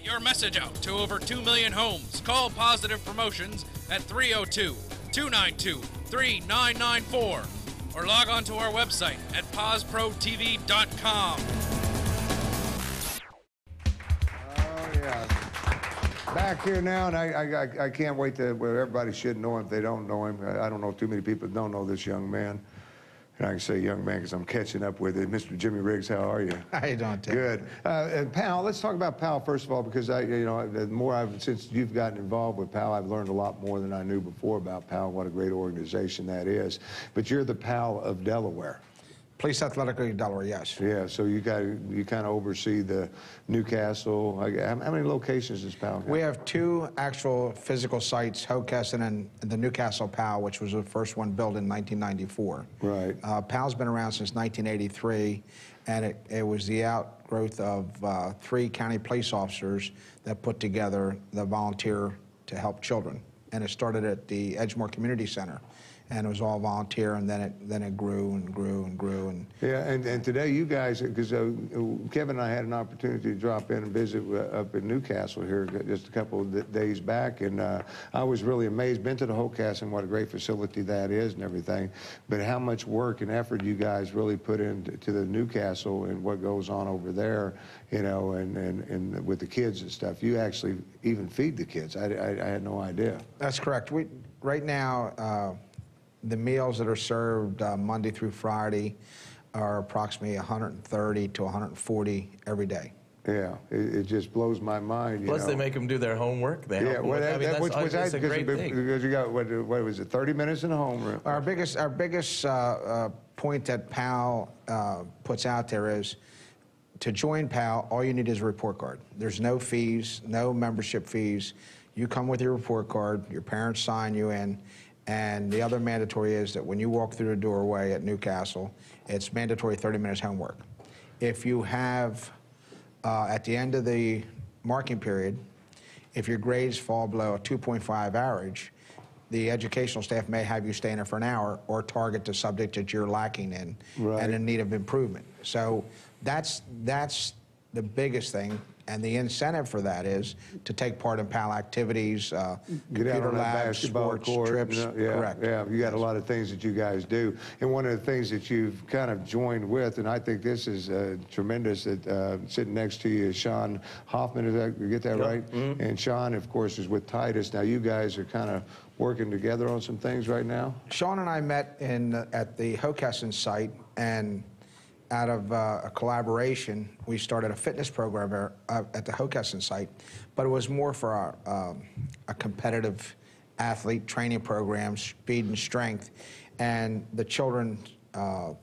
Get your message out to over 2 million homes. Call Positive Promotions at 302-292-3994 or log on to our website at posprotv.com. Oh, yeah. Back here now, and I can't wait to, well, everybody should know him if they don't know him. I don't know too many people that don't know this young man. And I can say young man because I'm catching up with it. Mr. Jimmy Riggs, how are you? How you doing, Tim? Good. And PAL, let's talk about PAL first of all, because the more since you've gotten involved with PAL, I've learned a lot more than I knew before about PAL. What a great organization that is. But you're the PAL of Delaware. Police Athletic League Delaware, yes. Yeah, so you kind of oversee the Newcastle. How many locations does PAL have? We have 2 actual physical sites, Hockessin and the Newcastle PAL, which was the first one built in 1994. Right. PAL's been around since 1983, and it was the outgrowth of 3 county police officers that put together the volunteer to help children. And it started at the Edgemore Community Center. And it was all volunteer, and then it grew and grew and grew. And yeah, and today you guys, because Kevin and I had an opportunity to drop in and visit up in Newcastle here just a couple of days back, and I was really amazed. Been to the Hockessin, what a great facility that is and everything, but how much work and effort you guys really put into the Newcastle and what goes on over there, you know, and with the kids and stuff. You actually even feed the kids. I had no idea. That's correct. Right now, the meals that are served Monday through Friday are approximately 130 to 140 every day. Yeah, it just blows my mind. Plus, they make them do their homework. They yeah, well, that's a great thing. Because you got what was it, 30 minutes in the homeroom? Our biggest point that PAL puts out there is to join PAL. All you need is a report card. There's no fees, no membership fees. You come with your report card. Your parents sign you in. And the other mandatory is that when you walk through the doorway at Newcastle, it's mandatory 30 minutes homework. If you have, at the end of the marking period, if your grades fall below a 2.5 average, the educational staff may have you stay in there for an hour or target the subject that you're lacking in and in need of improvement. So that's the biggest thing. And the incentive for that is to take part in PAL activities, computer labs, sports, trips. Correct. Yeah, you got a lot of things that you guys do. And one of the things that you've kind of joined with, and I think this is tremendous, that sitting next to you is Sean Hoffman, did I get that right? Mm-hmm. And Sean, of course, is with Titus. Now, you guys are kind of working together on some things right now? Sean and I met at the Hockessin site, and out of a collaboration, we started a fitness program at the Hockessin site, but it was more for a competitive athlete training program, speed and strength, and the children's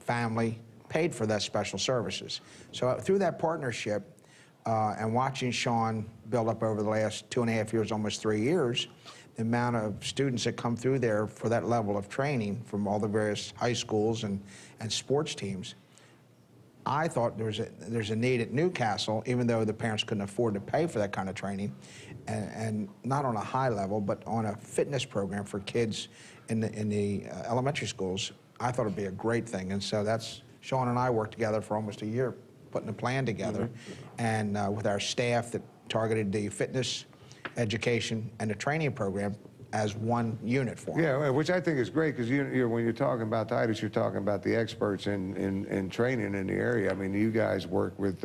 family paid for that special services. So through that partnership and watching Sean build up over the last 2.5 years, almost 3 years, the amount of students that come through there for that level of training from all the various high schools and sports teams, I thought there's a need at Newcastle, even though the parents couldn't afford to pay for that kind of training, and not on a high level, but on a fitness program for kids in the elementary schools. I thought it'd be a great thing, and so that's Sean and I worked together for almost a year, putting a plan together, and with our staff that targeted the fitness education and the training program as one unit for them. Yeah, which I think is great, because when you're talking about Titus, you're talking about the experts in training in the area. I mean, you guys work with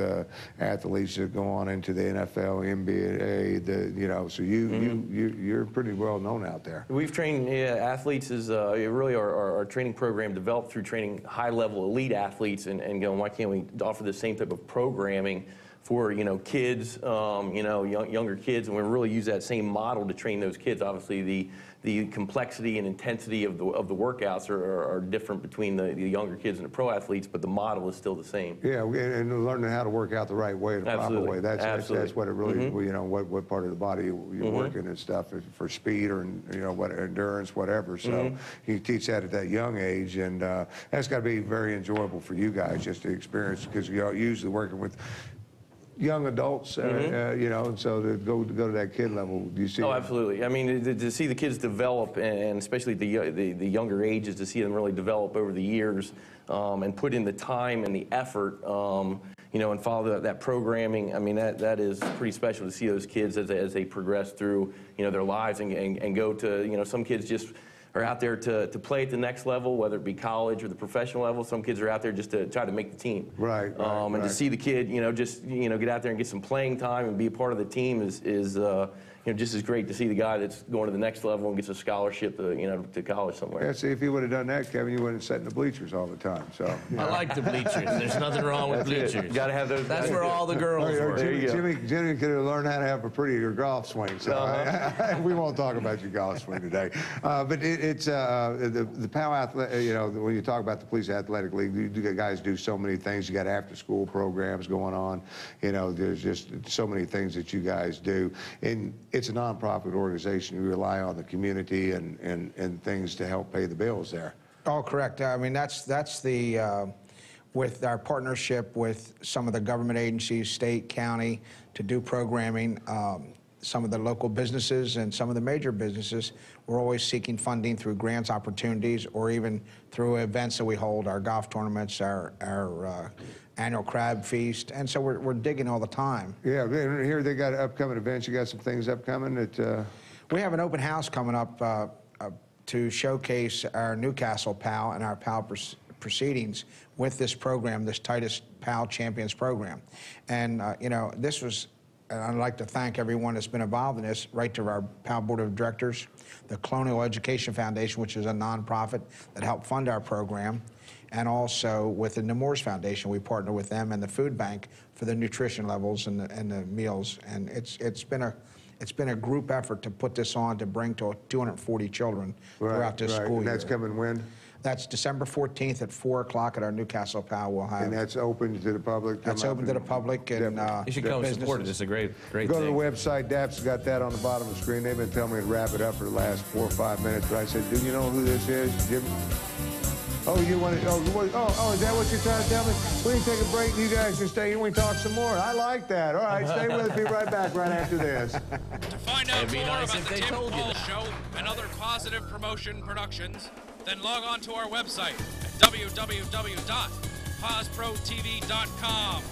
athletes that go on into the NFL, NBA, so you're pretty well known out there. We've trained athletes as really our training program developed through training high-level elite athletes, and going, why can't we offer the same type of programming for kids, younger kids, and we really use that same model to train those kids. Obviously, the complexity and intensity of the workouts are different between the younger kids and the pro athletes, but the model is still the same. Yeah, and learning how to work out the right way, the proper way. That's what it really, what part of the body you're working and stuff for speed or what endurance, whatever. So you teach that at that young age, and that's got to be very enjoyable for you guys just to experience, because you're usually working with young adults, and so to go to that kid level, do you see? Oh, absolutely. I mean, to see the kids develop, and especially the younger ages, to see them really develop over the years, and put in the time and the effort, and follow that programming. I mean, that is pretty special to see those kids as they progress through, their lives and go to, some kids just are out there to play at the next level, whether it be college or the professional level. Some kids are out there just to try to make the team. Right. And to see the kid, just get out there and get some playing time and be a part of the team is just as great to see the guy that's going to the next level and gets a scholarship to college somewhere. Yeah, see, if you would have done that, Kevin, you wouldn't sit in the bleachers all the time. So I like the bleachers. There's nothing wrong with bleachers. Got to have those. That's where all the girls were. Jimmy could have learned how to have a prettier golf swing. So we won't talk about your golf swing today. But it's the POW athletic. When you talk about the Police Athletic League, you guys do so many things. You got after-school programs going on. There's just so many things that you guys do. And it's a nonprofit organization. You rely on the community and things to help pay the bills there. All correct. I mean, that's the, with our partnership with some of the government agencies, state, county, to do programming, some of the local businesses and some of the major businesses, we're always seeking funding through grants opportunities or even through events that we hold, our golf tournaments, our annual crab feast, and so we're digging all the time. Yeah, here they got upcoming events. You got some things upcoming that... We have an open house coming up to showcase our Newcastle PAL and our PAL proceedings with this program, this Titus PAL Champions program. And, this was, and I'd like to thank everyone that's been involved in this, right to our PAL Board of Directors, the Colonial Education Foundation, which is a nonprofit that helped fund our program, and also with the Nemours Foundation. We partner with them and the food bank for the nutrition levels and the meals. And it's been a group effort to put this on to bring to 240 children throughout this school year. And that's coming when? That's December 14th at 4 o'clock at our Newcastle PAL. We'll have. And that's open to the public? That's open to the public. And you should come and support it. It's a great thing. Go to the website. DAP's got that on the bottom of the screen. They've been telling me to wrap it up for the last 4 or 5 minutes. But I said, do you know who this is, Jim? Oh, you want to? Oh, is that what you're trying to tell me? We can take a break. You guys can stay here. We can talk some more. I like that. All right, stay with us. Be right back right after this. To find out more about the Tim Paul Show and other positive promotion productions, then log on to our website at www.pazprotv.com.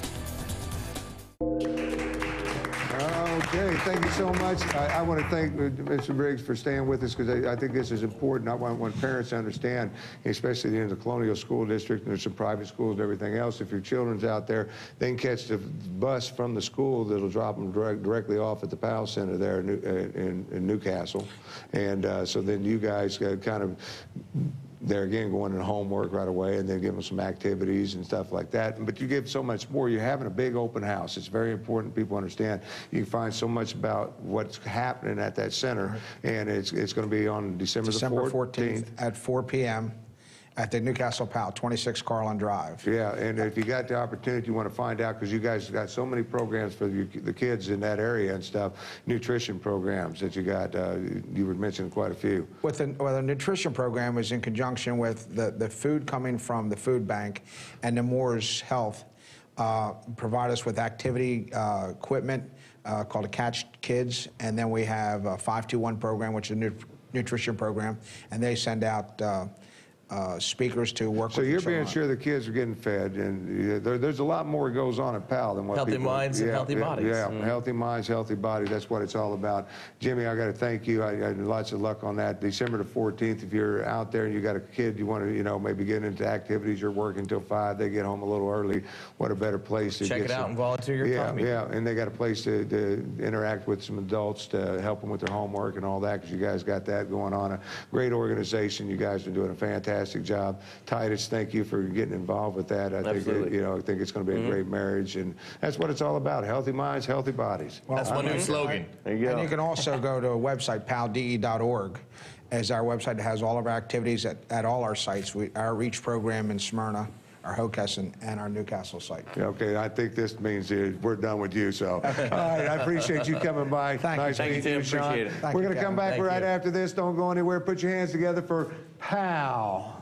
Okay, thank you so much. I want to thank Mr. Briggs for staying with us because I think this is important. I want parents to understand, especially in the Colonial School District, and there's some private schools and everything else. If your children's out there, they can catch the bus from the school that'll drop them directly off at the PAL Center there in Newcastle. And so then you guys kind of... They're again going into homework right away and then give them some activities and stuff like that. But you give so much more. You're having a big open house. It's very important people understand. You can find so much about what's happening at that center. And it's going to be on December 14th at 4 p.m. at the Newcastle PAL, 26 Carlin Drive. Yeah, and if you got the opportunity, you want to find out, because you guys got so many programs for the kids in that area and stuff, nutrition programs that you got, you were mentioning quite a few. The nutrition program is in conjunction with the food coming from the food bank and Nemours Health provide us with activity equipment called a Catch Kids, and then we have a 521 program, which is a nutrition program, and they send out speakers to work with. So you're being sure the kids are getting fed, and there's a lot more that goes on at PAL than what healthy minds and healthy bodies. Yeah, healthy minds, healthy bodies. That's what it's all about. Jimmy, I got to thank you. I had lots of luck on that. December the 14th. If you're out there and you got a kid, you want to, maybe get into activities. You're working until 5. They get home a little early. What a better place to check it out and volunteer your time. Yeah, and they got a place to interact with some adults to help them with their homework and all that, because you guys got that going on. A great organization. You guys are doing a fantastic job. Titus, thank you for getting involved with that. I think it's going to be a great marriage, and that's what it's all about: healthy minds, healthy bodies. Well, that's my new slogan. There you go. And you can also go to a website, palde.org, as our website that has all of our activities at all our sites. Our REACH program in Smyrna, our Hockessin, and our Newcastle site. Okay, I think this means we're done with you, so. All right, I appreciate you coming by. Nice meeting you, Sean. Appreciate it. We're going to come back right after this. Don't go anywhere. Put your hands together for PAL.